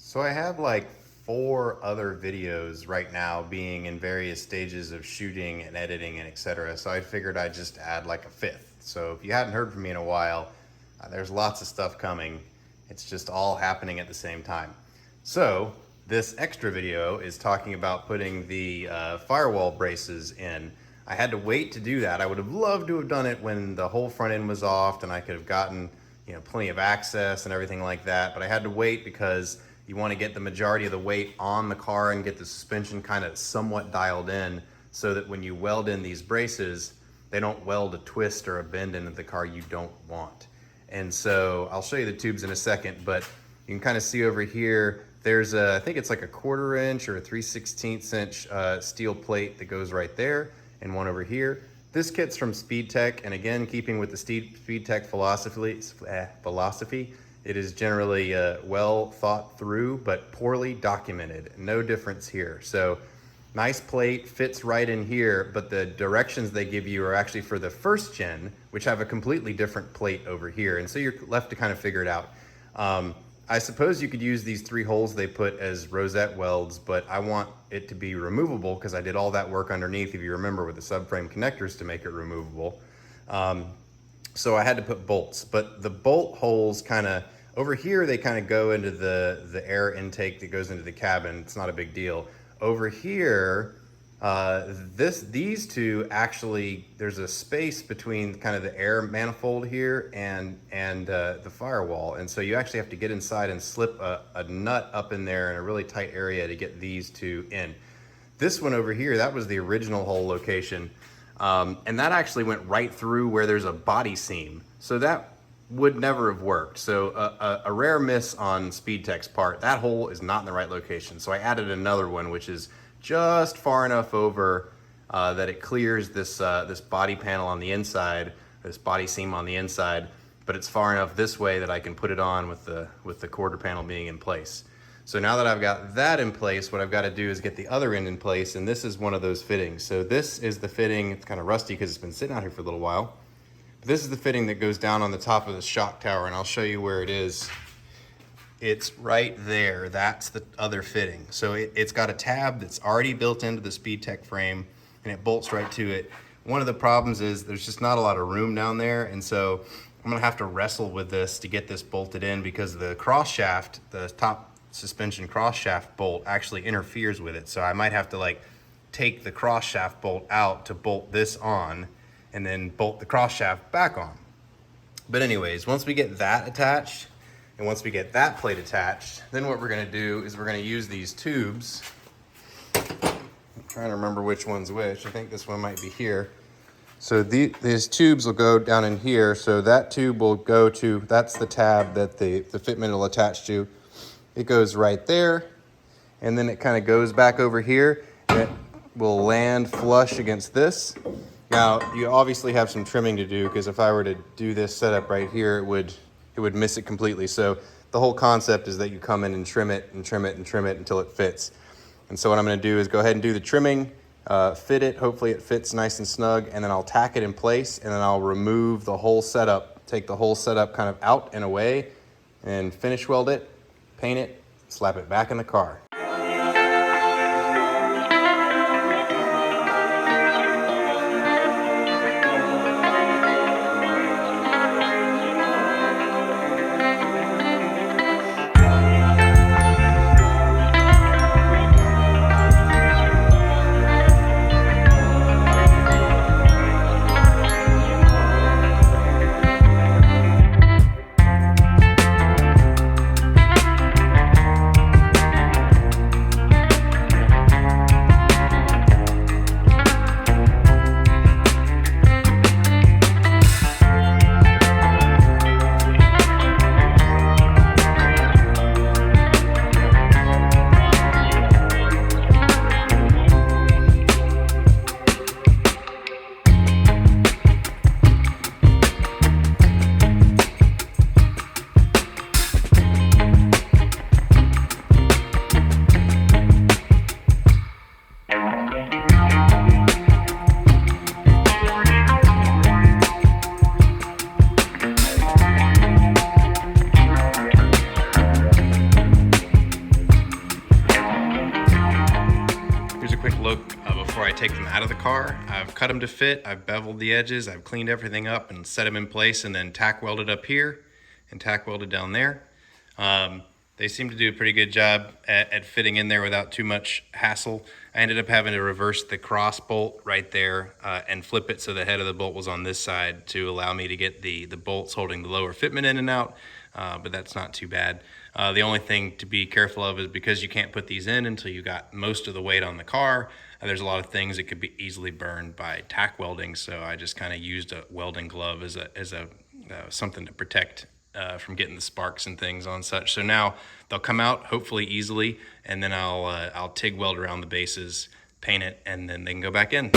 So I have like 4 other videos right now being in various stages of shooting and editing and etc. So I figured I'd just add like a 5th. So if you hadn't heard from me in a while, there's lots of stuff coming. It's just all happening at the same time. So this extra video is talking about putting the firewall braces in. I had to wait to do that. I would have loved to have done it when the whole front end was off and I could have gotten, plenty of access and everything like that. But I had to wait because you want to get the majority of the weight on the car and get the suspension kind of somewhat dialed in so that when you weld in these braces, they don't weld a twist or a bend into the car you don't want. And so I'll show you the tubes in a second, but you can kind of see over here, there's I think it's like a 1/4 inch or a 3/16 inch steel plate that goes right there, and one over here. This kit's from Speedtech, and again, keeping with the Speedtech philosophy, it is generally well thought through, but poorly documented. No difference here. So nice plate, fits right in here, but the directions they give you are actually for the first gen, which have a completely different plate over here. And so you're left to kind of figure it out. I suppose you could use these 3 holes they put as rosette welds, but I want it to be removable because I did all that work underneath, if you remember, with the subframe connectors to make it removable. So I had to put bolts, but the bolt holes kind of, over here, they kind of go into the air intake that goes into the cabin. It's not a big deal. Over here, these two actually, there's a space between kind of the air manifold here and the firewall. And so you actually have to get inside and slip a nut up in there in a really tight area to get these two in. This one over here, that was the original hole location. And that actually went right through where there's a body seam. So that would never have worked. So a rare miss on Speedtech's part. That hole is not in the right location. So I added another one, which is just far enough over that it clears this body panel on the inside, this body seam on the inside, but it's far enough this way that I can put it on with the quarter panel being in place. So now that I've got that in place, what I've got to do is get the other end in place, and this is one of those fittings. So this is the fitting. It's kind of rusty because it's been sitting out here for a little while. This is the fitting that goes down on the top of the shock tower, and I'll show you where it is. It's right there. That's the other fitting. So it's got a tab that's already built into the Speedtech frame, and it bolts right to it. One of the problems is there's just not a lot of room down there, and so I'm gonna have to wrestle with this to get this bolted in because the cross shaft, the top suspension cross shaft bolt actually interferes with it. So I might have to like take the cross shaft bolt out to bolt this on, and then bolt the cross shaft back on. But anyways, once we get that attached, and once we get that plate attached, then what we're gonna do is we're gonna use these tubes. I'm trying to remember which one's which. I think this one might be here. So these tubes will go down in here. So that tube will go to, that's the tab that the fitment will attach to. It goes right there, and then it kind of goes back over here, and it will land flush against this. Now, you obviously have some trimming to do, because if I were to do this setup right here, it would miss it completely. So the whole concept is that you come in and trim it and trim it and trim it until it fits. And so what I'm gonna do is go ahead and do the trimming, fit it, hopefully it fits nice and snug, and then I'll tack it in place, and then I'll remove the whole setup, take the whole setup kind of out and away, and finish weld it, paint it, slap it back in the car. take them out of the car. I've cut them to fit, I've beveled the edges, I've cleaned everything up and set them in place, and then tack welded up here and tack welded down there. They seem to do a pretty good job at fitting in there without too much hassle. I ended up having to reverse the cross bolt right there and flip it so the head of the bolt was on this side to allow me to get the bolts holding the lower fitment in and out, but that's not too bad. The only thing to be careful of is because you can't put these in until you got most of the weight on the car, there's a lot of things that could be easily burned by tack welding, so I just kind of used a welding glove as something to protect from getting the sparks and things on such. So now they'll come out hopefully easily, and then I'll TIG weld around the bases, paint it, and then they can go back in.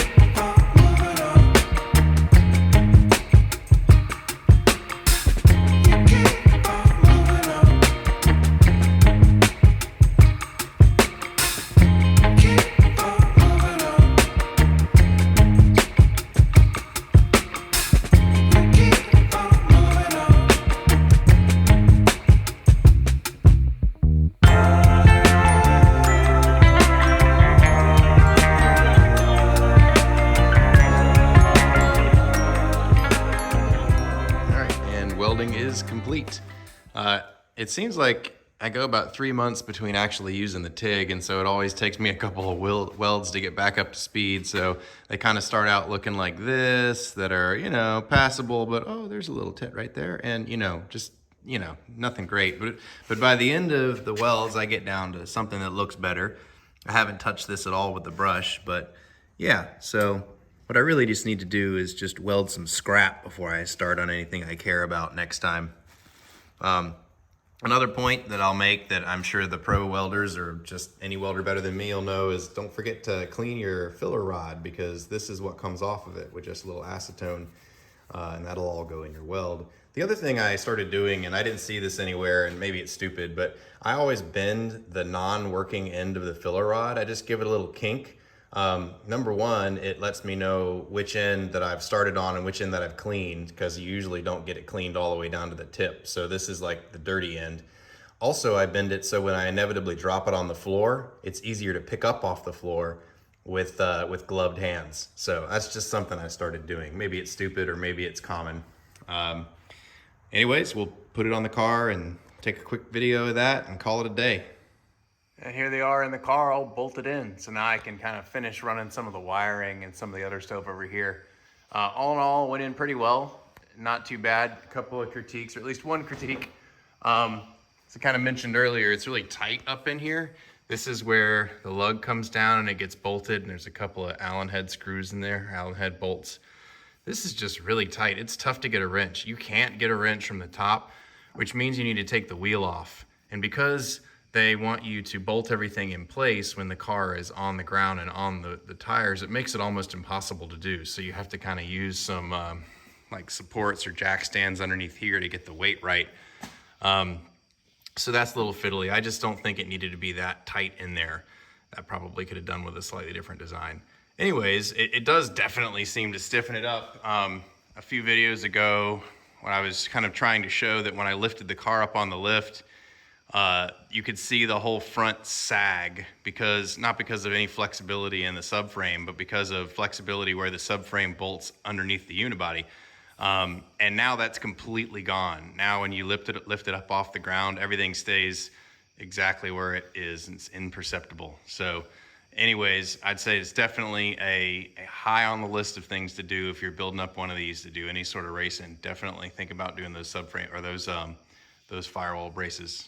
Welding is complete. It seems like I go about 3 months between actually using the TIG, and so it always takes me a couple of welds to get back up to speed. So they kind of start out looking like this, that are, you know, passable, but oh, there's a little tit right there, and just nothing great. But by the end of the welds, I get down to something that looks better. I haven't touched this at all with the brush, but yeah, so what I really just need to do is just weld some scrap before I start on anything I care about next time. Another point that I'll make that I'm sure the pro welders or just any welder better than me will know is don't forget to clean your filler rod, because this is what comes off of it with just a little acetone, and that'll all go in your weld. The other thing I started doing, and I didn't see this anywhere, and maybe it's stupid, but I always bend the non-working end of the filler rod. I just give it a little kink. Number one, it lets me know which end that I've started on and which end that I've cleaned, because you usually don't get it cleaned all the way down to the tip. So this is like the dirty end. Also, I bend it so when I inevitably drop it on the floor, it's easier to pick up off the floor with gloved hands. So that's just something I started doing. Maybe it's stupid or maybe it's common. Anyways, we'll put it on the car and take a quick video of that and call it a day. And here they are in the car all bolted in. So now I can kind of finish running some of the wiring and some of the other stuff over here. All in all, went in pretty well. Not too bad. A couple of critiques, or at least one critique. As I kind of mentioned earlier, it's really tight up in here. This is where the lug comes down and it gets bolted, and there's a couple of Allen head screws in there, Allen head bolts. This is just really tight. It's tough to get a wrench. You can't get a wrench from the top, which means you need to take the wheel off. And because they want you to bolt everything in place when the car is on the ground and on the tires, it makes it almost impossible to do. So you have to kind of use some like supports or jack stands underneath here to get the weight right. So that's a little fiddly. I just don't think it needed to be that tight in there. That probably could have done with a slightly different design. Anyways, it does definitely seem to stiffen it up. A few videos ago, when I was kind of trying to show that when I lifted the car up on the lift, you could see the whole front sag, not because of any flexibility in the subframe, but because of flexibility where the subframe bolts underneath the unibody. And now that's completely gone. Now when you lift it up off the ground, everything stays exactly where it is. It's imperceptible. So anyways, I'd say it's definitely a high on the list of things to do if you're building up one of these to do any sort of racing. Definitely think about doing those subframe or those firewall braces.